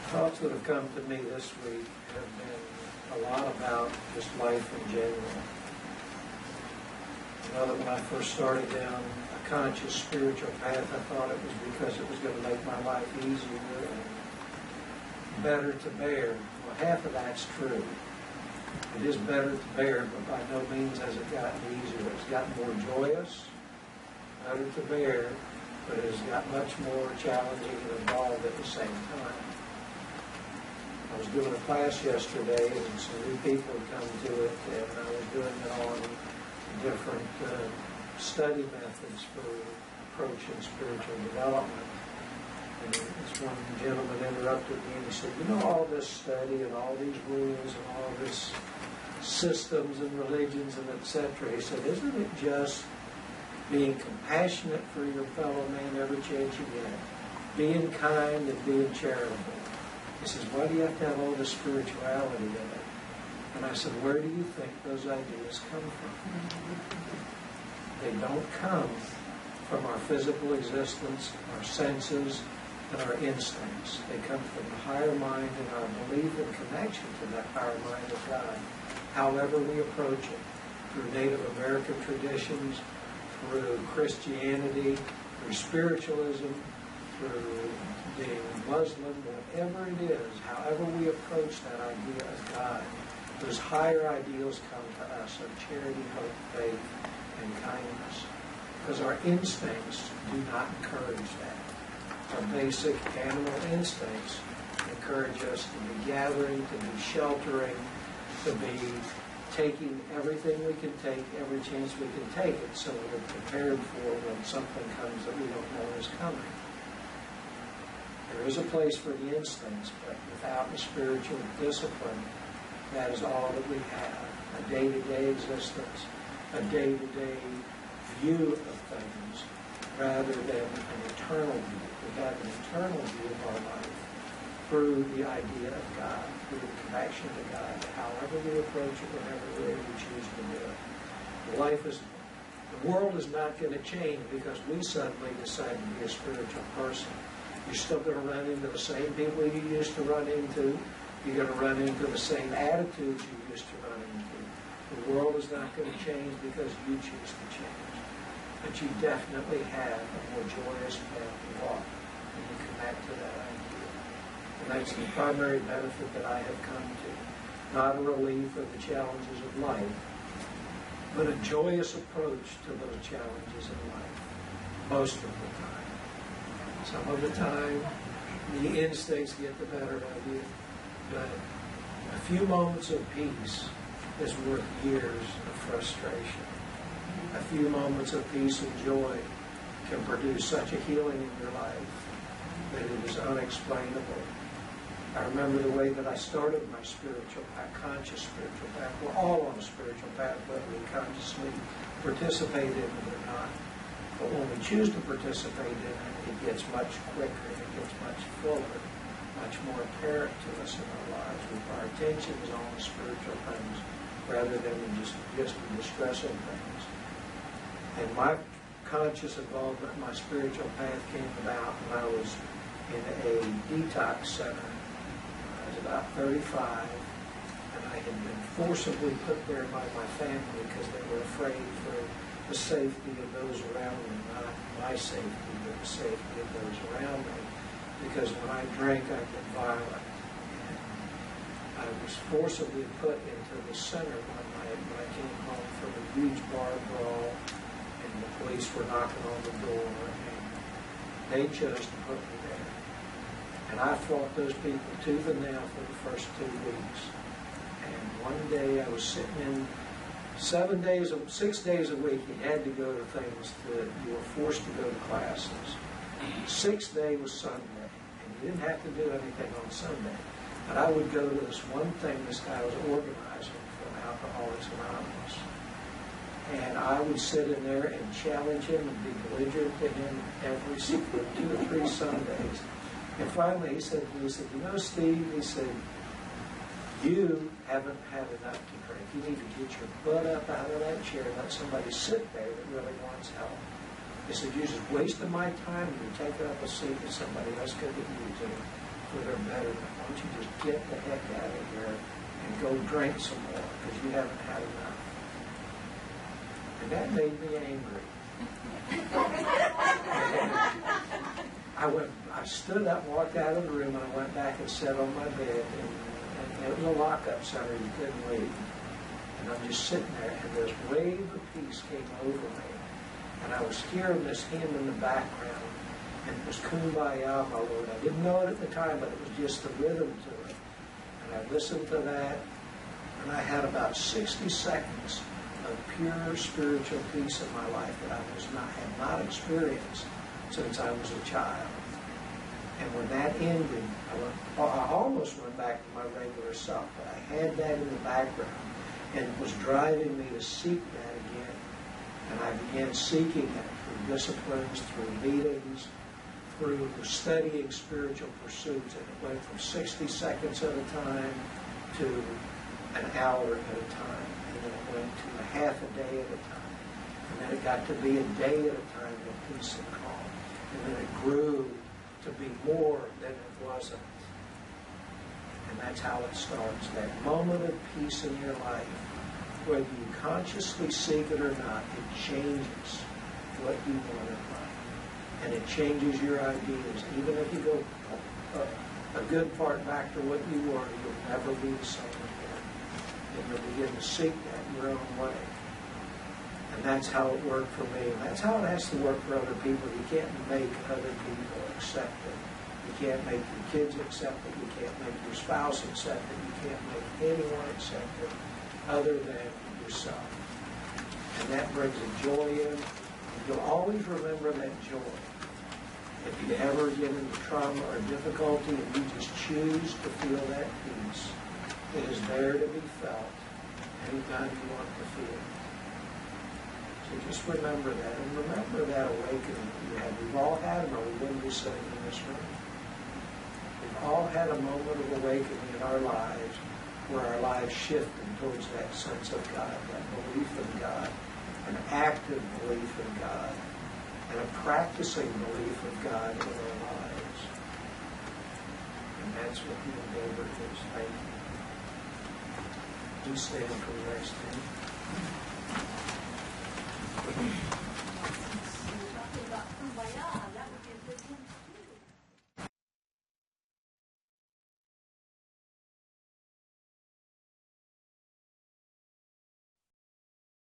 Thoughts that have come to me this week have been a lot about just life in general. You know that when I first started down a conscious spiritual path, I thought it was because it was going to make my life easier and better to bear. Well, half of that's true. It is better to bear, but by no means has it gotten easier. It's gotten more joyous, better to bear, but it has got much more challenging and involved at the same time. I was doing a class yesterday, and some new people had come to it, and I was doing it on different study methods for approaching spiritual development. And this one gentleman interrupted me, and he said, you know, all this study and all these rules and all this systems and religions and etc. He said, isn't it just being compassionate for your fellow man every chance you get, being kind and being charitable? He says, why do you have to have all this spirituality in it? And I said, where do you think those ideas come from? They don't come from our physical existence, our senses, and our instincts. They come from the higher mind and our belief and connection to that higher mind of God, however we approach it, through Native American traditions, through Christianity, through spiritualism, through being Muslim, whatever it is, however we approach that idea of God, those higher ideals come to us of charity, hope, faith, and kindness. Because our instincts do not encourage that. Our basic animal instincts encourage us to be gathering, to be sheltering, to be taking everything we can take, every chance we can take it, so we're prepared for when something comes that we don't know is coming. There is a place for the instincts, but without the spiritual discipline, that is all that we have. A day-to-day existence, a day-to-day view of things, rather than an eternal view. We have an eternal view of our life through the idea of God, through the connection to God, however we approach it, whatever way we choose to do it. The world is not going to change because we suddenly decide to be a spiritual person. You're still going to run into the same people you used to run into. You're going to run into the same attitudes you used to run into. The world is not going to change because you choose to change. But you definitely have a more joyous path to walk when you connect to that idea. And that's the primary benefit that I have come to. Not a relief of the challenges of life, but a joyous approach to those challenges in life, most of the time. Some of the time, the instincts get the better of you, but a few moments of peace is worth years of frustration. A few moments of peace and joy can produce such a healing in your life that it is unexplainable. I remember the way that I started my spiritual path, conscious spiritual path. We're all on a spiritual path, whether we consciously participate in it or not. But when we choose to participate in it, it gets much quicker, it gets much fuller, much more apparent to us in our lives. Our attention is on the spiritual things rather than just the distressing things. And my conscious involvement in my spiritual path came about when I was in a detox center. I was about 35, and I had been forcibly put there by my family because they were afraid for the safety of those around me, not my safety, but the safety of those around me. Because when I drank, I get violent. And I was forcibly put into the center one night when I came home from a huge bar brawl, and the police were knocking on the door, and they chose to put me there. And I fought those people tooth and nail for the first 2 weeks. And one day I was sitting in 6 days a week, you had to go to things that you were forced to go to classes. 6th day was Sunday, and you didn't have to do anything on Sunday. But I would go to this one thing this guy was organizing from Alcoholics Anonymous. And I would sit in there and challenge him and be belligerent to him every single 2 or 3 Sundays. And finally he said to me, you know, Steve, he said, you haven't had enough to drink. You need to get your butt up out of that chair and let somebody sit there that really wants help. He said, you're just wasting my time and you're taking up a seat that somebody else could have used. for their betterment. Why don't you just get the heck out of here and go drink some more because you haven't had enough. And that made me angry. I stood up, walked out of the room, and I went back and sat on my bed. And it was a lockup center. You couldn't leave. And I'm just sitting there, and this wave of peace came over me. And I was hearing this hymn in the background. And it was Kumbaya, my Lord. I didn't know it at the time, but it was just the rhythm to it. And I listened to that, and I had about 60 seconds of pure spiritual peace in my life that I had not experienced since I was a child. And when that ended, I almost went back to my regular self, but I had that in the background, and it was driving me to seek that again. And I began seeking it through disciplines, through meetings, through studying spiritual pursuits, and it went from 60 seconds at a time to an hour at a time, and then it went to a half a day at a time, and then it got to be a day at a time of peace and calm, and then it grew to be more than it wasn't. And that's how it starts, that moment of peace in your life. Whether you consciously seek it or not, it changes what you want in life. And it changes your ideas. Even if you go a good part back to what you were, you'll never be the same again. And you'll begin to seek that your own way. And that's how it worked for me. And that's how it has to work for other people. You can't make other people accept it. You can't make your kids accept it. You can't make your spouse accept it. You can't make anyone accept it other than yourself. And that brings a joy in. And you'll always remember that joy. If you ever get into trauma or difficulty and you just choose to feel that peace, it is there to be felt anytime you want to feel it. So just remember that, and remember that awakening that you had. We've all had them, or we wouldn't be sitting in this room. We've all had a moment of awakening in our lives where our lives shifted towards that sense of God, that belief in God, an active belief in God, and a practicing belief of God in our lives. And that's what the endeavor is. Thank you. Please stand for the next thing. Talking about kumbaya.